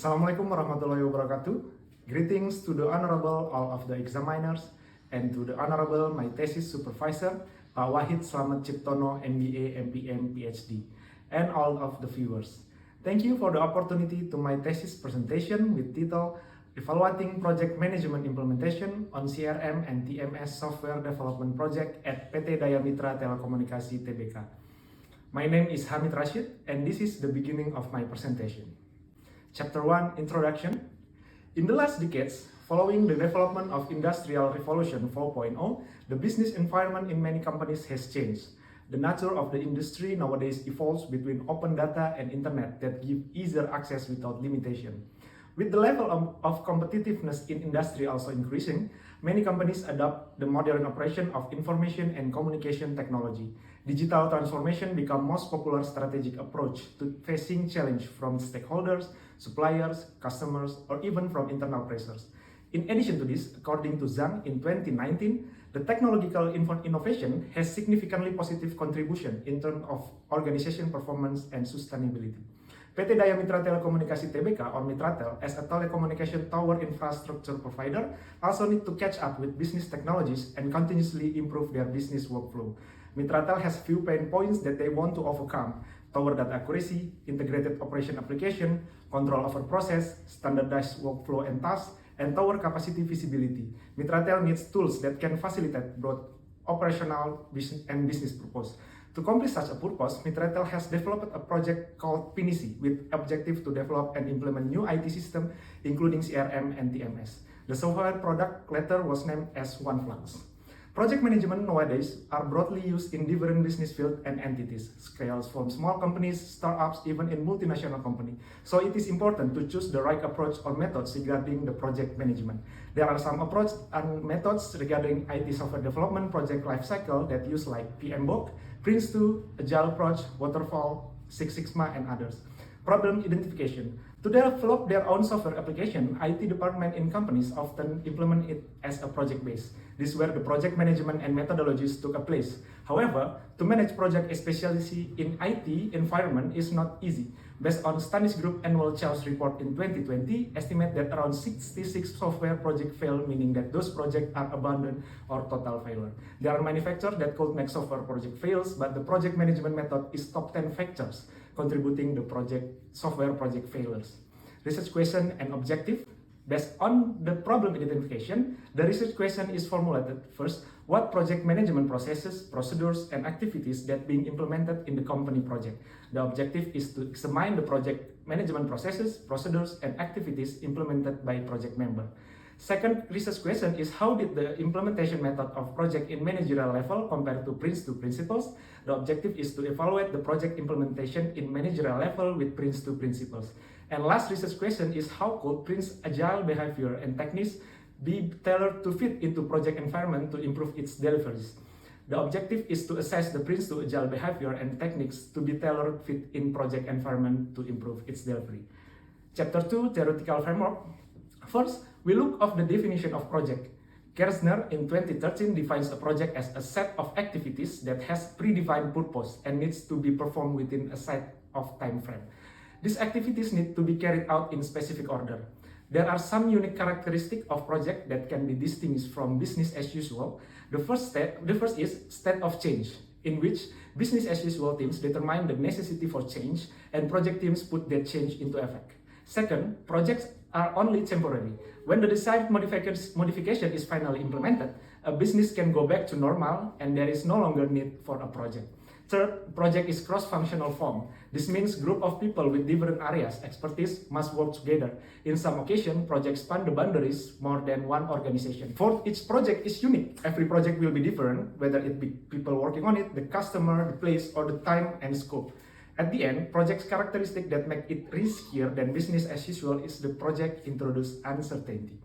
Assalamualaikum warahmatullahi wabarakatuh. Greetings to the Honorable all of the examiners and to the Honorable my thesis supervisor, Pak Wahid Slamet Ciptono, MBA, MPM, PhD, and all of the viewers. Thank you for the opportunity to my thesis presentation with title Evaluating Project Management Implementation on CRM and TMS Software Development Project at PT Daya Mitra Telekomunikasi Tbk. My name is Hamid Rashid and this is the beginning of my presentation. Chapter 1, Introduction. In the last decades, following the development of Industrial Revolution 4.0, the business environment in many companies has changed. The nature of the industry nowadays evolves between open data and internet that give easier access without limitation. With the level of competitiveness in industry also increasing, many companies adopt the modern operation of information and communication technology. Digital transformation become most popular strategic approach to facing challenge from stakeholders, suppliers, customers, or even from internal pressures. In addition to this, according to Zhang in 2019, the technological innovation has significantly positive contribution in terms of organization performance and sustainability. PT Daya Mitra Telekomunikasi Tbk or Mitratel as a telecommunication tower infrastructure provider also need to catch up with business technologies and continuously improve their business workflow. Mitratel has few pain points that they want to overcome: tower data accuracy, integrated operation application, control over process, standardized workflow and tasks, and tower capacity visibility. Mitratel needs tools that can facilitate both operational and business purpose. To accomplish such a purpose, Mitratel has developed a project called Pinisi with objective to develop and implement new IT system including CRM and TMS. The software product later was named as OneFlux. Project management nowadays are broadly used in different business fields and entities, scales from small companies, startups, even in multinational company. So it is important to choose the right approach or methods regarding the project management. There are some approach and methods regarding IT software development project lifecycle that use like PMBOK, Prince2, Agile approach, Waterfall, Six Sigma, and others. Problem identification. To develop their own software application, IT department in companies often implement it as a project base. This is where the project management and methodologies took a place. However, to manage project especially in IT environment is not easy. Based on Stanis Group annual chaos report in 2020, estimate that around 66 software projects fail, meaning that those projects are abandoned or total failure. There are manufacturers that could make software project fails, but the project management method is top 10 factors contributing the software project failures. Research question and objective. Based on the problem identification, the research question is formulated. First, what project management processes, procedures, and activities that being implemented in the company project? The objective is to examine the project management processes, procedures, and activities implemented by project member. Second research question is how did the implementation method of project in managerial level compare to Prince2 principles? The objective is to evaluate the project implementation in managerial level with Prince2 principles. And last research question is how could Prince agile behavior and techniques be tailored to fit into project environment to improve its deliveries? The objective is to assess the Prince2 agile behavior and techniques to be tailored fit in project environment to improve its delivery. Chapter 2, Theoretical Framework. First, we look at the definition of project. Kersner in 2013 defines a project as a set of activities that has predefined purpose and needs to be performed within a set of time frame. These activities need to be carried out in specific order. There are some unique characteristics of project that can be distinguished from business as usual. The first is state of change, in which business as usual teams determine the necessity for change and project teams put that change into effect. Second, projects are only temporary. When the desired modification is finally implemented, a business can go back to normal and there is no longer need for a project. Third, project is cross-functional form. This means group of people with different areas expertise must work together. In some occasion, projects span the boundaries more than one organization. Fourth, each project is unique. Every project will be different, whether it be people working on it, the customer, the place, or the time and scope. At the end, project's characteristic that make it riskier than business as usual is the project introduce uncertainty.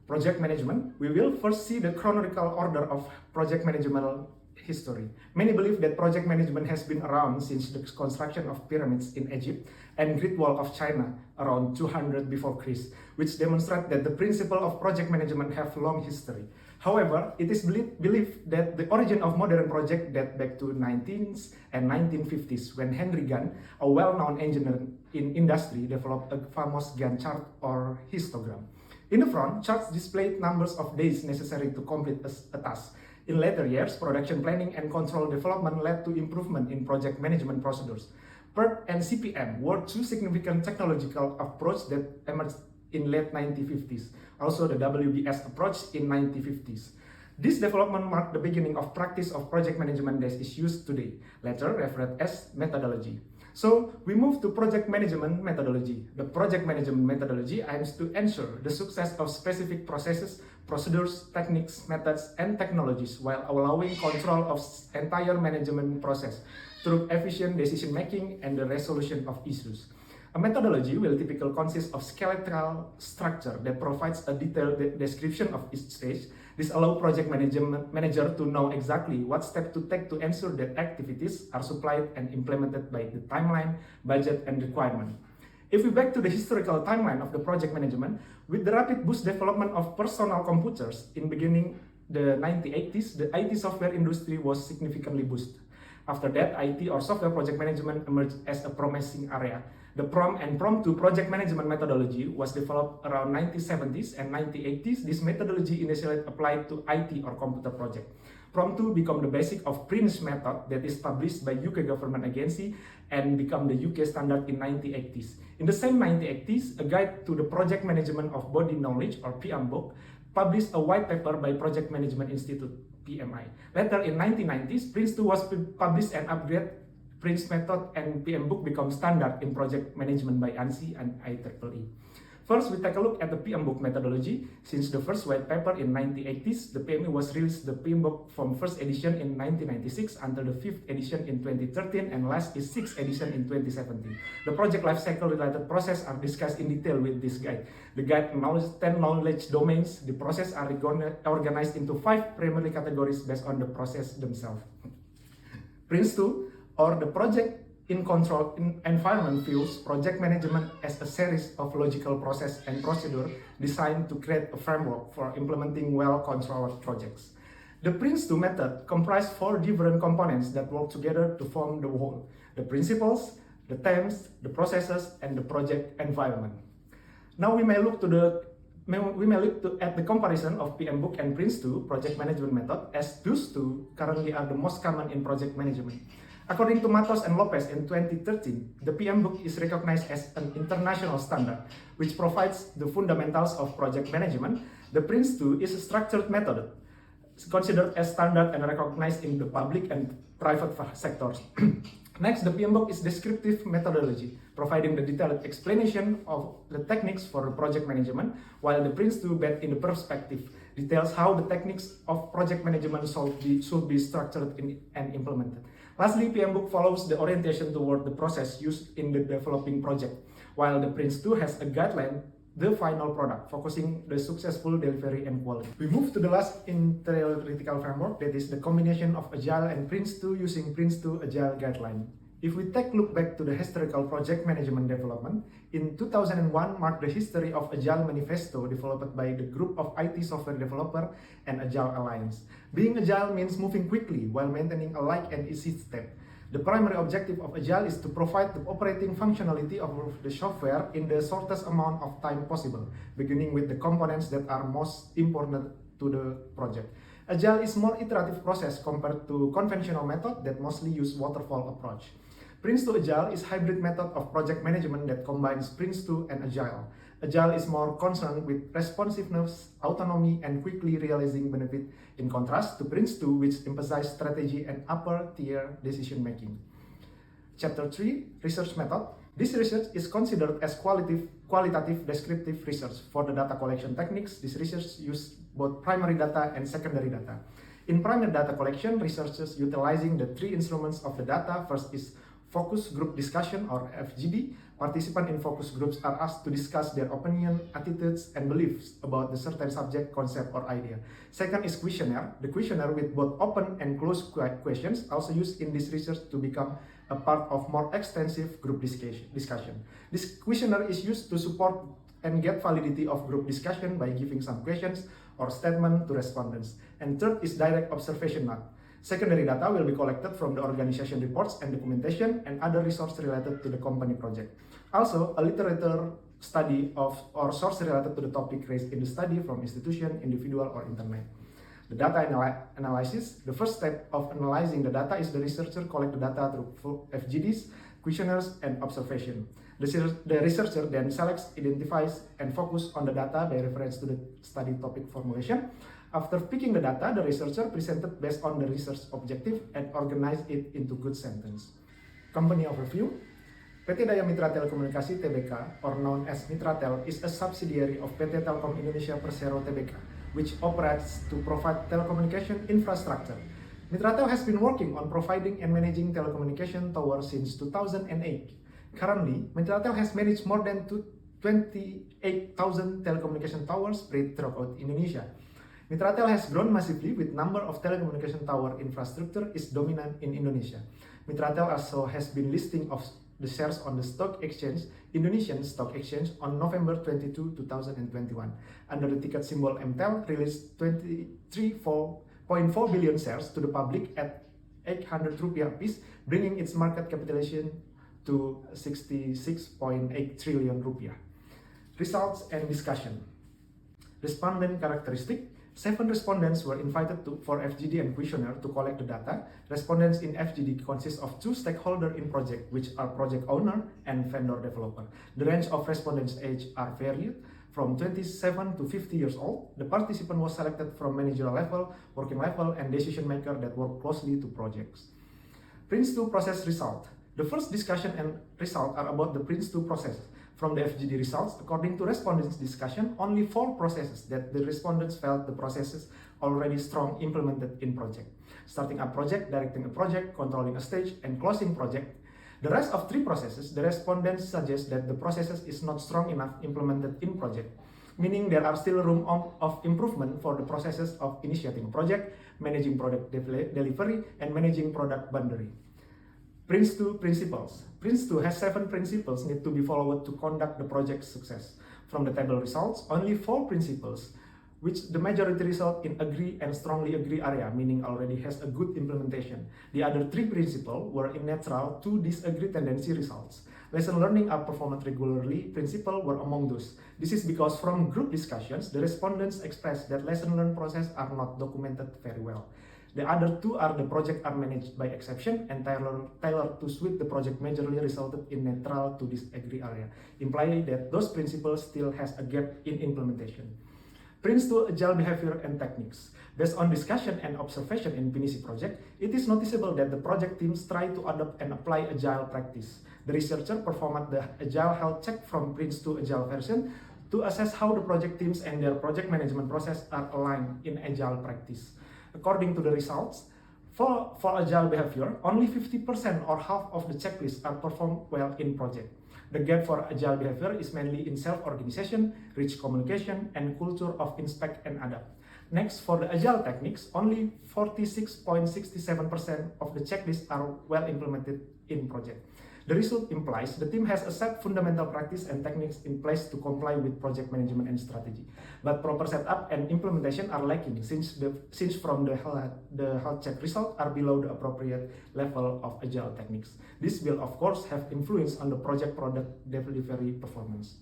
Project management. We will first see the chronological order of project management history. Many believe that project management has been around since the construction of pyramids in Egypt and Great Wall of China around 200 before Christ, which demonstrate that the principle of project management have long history. However, it is believed that the origin of modern project date back to 19th and 1950s when Henry Gunn, a well-known engineer, in industry developed a famous Gantt chart or histogram. In the front, charts displayed numbers of days necessary to complete a task. In later years, production planning and control development led to improvement in project management procedures. PERT and CPM were two significant technological approaches that emerged in late 1950s. Also, the WBS approach in 1950s. This development marked the beginning of practice of project management that is used today, later referred as methodology. So, we move to project management methodology. The project management methodology aims to ensure the success of specific processes, procedures, techniques, methods, and technologies while allowing control of entire management process through efficient decision-making and the resolution of issues. A methodology will typically consist of skeletal structure that provides a detailed description of each stage. This allows project manager to know exactly what steps to take to ensure that activities are supplied and implemented by the timeline, budget, and requirement. If we back to the historical timeline of the project management, with the rapid boost development of personal computers in beginning the 1980s, the IT software industry was significantly boosted. After that, IT or software project management emerged as a promising area. The PROM and PROM2 project management methodology was developed around 1970s and 1980s. This methodology initially applied to IT or computer project. PROM2 became the basic of PRINCE method that is published by UK government agency and become the UK standard in 1980s. In the same 1980s, a guide to the project management of body knowledge or PM book published a white paper by Project Management Institute, PMI. Later in 1990s, PRINCE2 was published and upgraded. PRINCE method and PM book become standard in project management by ANSI and IEEE. First, we take a look at the PM book methodology. Since the first white paper in 1980s, the PMI was released the PM book from first edition in 1996 until the 5th edition in 2013 and last is 6th edition in 2017. The project lifecycle related process are discussed in detail with this guide. The guide acknowledges 10 knowledge domains. The process are organized into 5 primary categories based on the process themselves. PRINCE2 or the project in control environment views project management as a series of logical process and procedure designed to create a framework for implementing well-controlled projects. The PRINCE2 method comprises 4 different components that work together to form the whole: the principles, the themes, the processes, and the project environment. Now we may look at the comparison of PM book and PRINCE2 project management method, as those two currently are the most common in project management. According to Matos and Lopez in 2013, the PM book is recognized as an international standard, which provides the fundamentals of project management. The PRINCE2 is a structured method, considered as standard and recognized in the public and private sectors. Next, the PM book is descriptive methodology, providing the detailed explanation of the techniques for project management, while the PRINCE2 based in the perspective details how the techniques of project management should be structured and implemented. Lastly, PM book follows the orientation toward the process used in the developing project, while the PRINCE2 has a guideline, the final product, focusing the successful delivery and quality. We move to the last theoretical framework, that is the combination of Agile and PRINCE2 using PRINCE2 Agile guideline. If we take a look back to the historical project management development, in 2001 marked the history of Agile Manifesto developed by the group of IT software developer and Agile Alliance. Being Agile means moving quickly while maintaining a light and easy step. The primary objective of Agile is to provide the operating functionality of the software in the shortest amount of time possible, beginning with the components that are most important to the project. Agile is more iterative process compared to conventional method that mostly use waterfall approach. PRINCE2 Agile is hybrid method of project management that combines PRINCE2 and Agile. Agile is more concerned with responsiveness, autonomy, and quickly realizing benefit, in contrast to PRINCE2, which emphasizes strategy and upper-tier decision-making. Chapter 3, Research Method. This research is considered as qualitative descriptive research. For the data collection techniques, this research uses both primary data and secondary data. In primary data collection, researchers utilizing the 3 instruments of the data. First is focus group discussion or FGD. Participants in focus groups are asked to discuss their opinion, attitudes, and beliefs about the certain subject, concept, or idea. Second is questionnaire. The questionnaire with both open and closed questions also used in this research to become a part of more extensive group discussion. This questionnaire is used to support and get validity of group discussion by giving some questions or statement to respondents. And third is direct observation method. Secondary data will be collected from the organization reports and documentation and other resources related to the company project. Also, a literature study of or source related to the topic raised in the study from institution, individual, or internet. The data analysis. The first step of analyzing the data is the researcher collect the data through FGDs, questionnaires, and observation. The researcher then selects, identifies, and focuses on the data by reference to the study topic formulation. After picking the data, the researcher presented based on the research objective and organized it into good sentence. Company overview. PT Daya Mitra Telekomunikasi Tbk, or known as Mitratel, is a subsidiary of PT Telkom Indonesia Persero Tbk, which operates to provide telecommunication infrastructure. Mitratel has been working on providing and managing telecommunication towers since 2008. Currently, Mitratel has managed more than 28,000 telecommunication towers spread throughout Indonesia. Mitratel has grown massively with number of telecommunication tower infrastructure is dominant in Indonesia. Mitratel also has been listing of the shares on the stock exchange, Indonesian Stock Exchange, on November 22, 2021. Under the ticket symbol MTEL, released 23.4 billion shares to the public at 800 rupiah piece, bringing its market capitalization to 66.8 trillion rupiah. Results and discussion. Respondent characteristic. 7 respondents were invited for FGD and questionnaire to collect the data. Respondents in FGD consist of 2 stakeholders in project, which are project owner and vendor developer. The range of respondents' age are varied, from 27 to 50 years old. The participant was selected from managerial level, working level, and decision maker that work closely to projects. Prince2 process result. The first discussion and result are about the Prince2 process. From the FGD results, according to respondents' discussion, only 4 processes that the respondents felt the processes already strong implemented in project. Starting a project, directing a project, controlling a stage, and closing project. The rest of 3 processes, the respondents suggest that the processes is not strong enough implemented in project, meaning there are still room of improvement for the processes of initiating a project, managing product delivery, and managing product boundary. Prince2 principles. Prince2 has 7 principles need to be followed to conduct the project success. From the table results, only 4 principles, which the majority result in agree and strongly agree area, meaning already has a good implementation. The other 3 principles were in neutral to disagree tendency results. Lesson learning are performed regularly, principles were among those. This is because from group discussions, the respondents expressed that lesson learned process are not documented very well. The other 2 are the project are managed by exception and tailored to suit the project majorly resulted in neutral to disagree area, implying that those principles still has a gap in implementation. Prince2 agile behavior and techniques. Based on discussion and observation in PNISI project, it is noticeable that the project teams try to adopt and apply agile practice. The researcher performed the agile health check from Prince2 agile version to assess how the project teams and their project management process are aligned in agile practice. According to the results, for agile behavior, only 50% or half of the checklists are performed well in project. The gap for agile behavior is mainly in self-organization, rich communication, and culture of inspect and adapt. Next, for the agile techniques, only 46.67% of the checklists are well implemented in project. The result implies the team has a set fundamental practice and techniques in place to comply with project management and strategy. But proper setup and implementation are lacking since from the health check result are below the appropriate level of agile techniques. This will of course have influence on the project product delivery performance.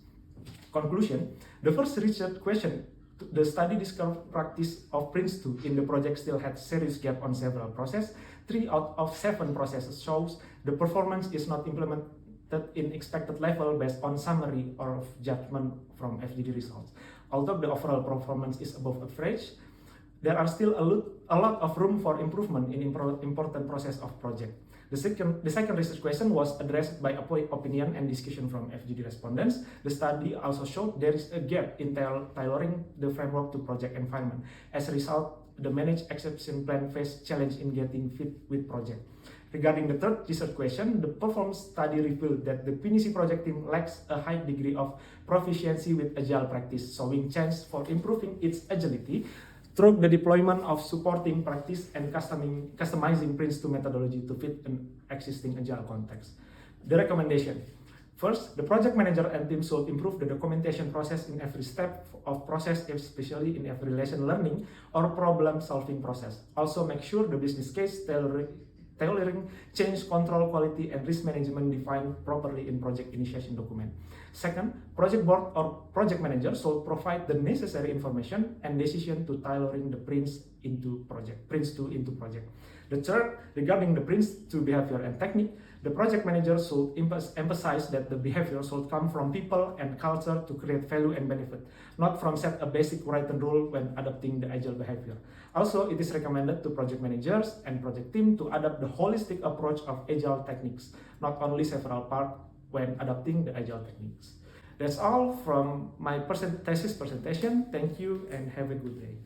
Conclusion, the first research question, the study discovered practice of Prince2 in the project still had serious gap on several processes. 3 out of 7 processes shows the performance is not implemented in expected level based on summary or of judgment from FGD results. Although the overall performance is above average, there are still a lot of room for improvement in important process of project. The second research question was addressed by opinion and discussion from FGD respondents. The study also showed there is a gap in tailoring the framework to project environment. As a result, the managed exception plan faced challenge in getting fit with project. Regarding the third research question, the performance study revealed that the PNISI project team lacks a high degree of proficiency with agile practice, showing chance for improving its agility through the deployment of supporting practice and customizing Prince2 methodology to fit an existing agile context. The recommendation. First, the project manager and team should improve the documentation process in every step of process, especially in every lesson learning or problem solving process. Also, make sure the business case tailoring, change control, quality, and risk management defined properly in project initiation document. Second, project board or project manager should provide the necessary information and decision to tailoring the prints into project. The third, regarding the prints to behavior and technique, the project manager should emphasize that the behavior should come from people and culture to create value and benefit, not from set a basic written rule when adopting the agile behavior. Also, it is recommended to project managers and project team to adopt the holistic approach of agile techniques, not only several parts when adopting the agile techniques. That's all from my thesis presentation. Thank you and have a good day.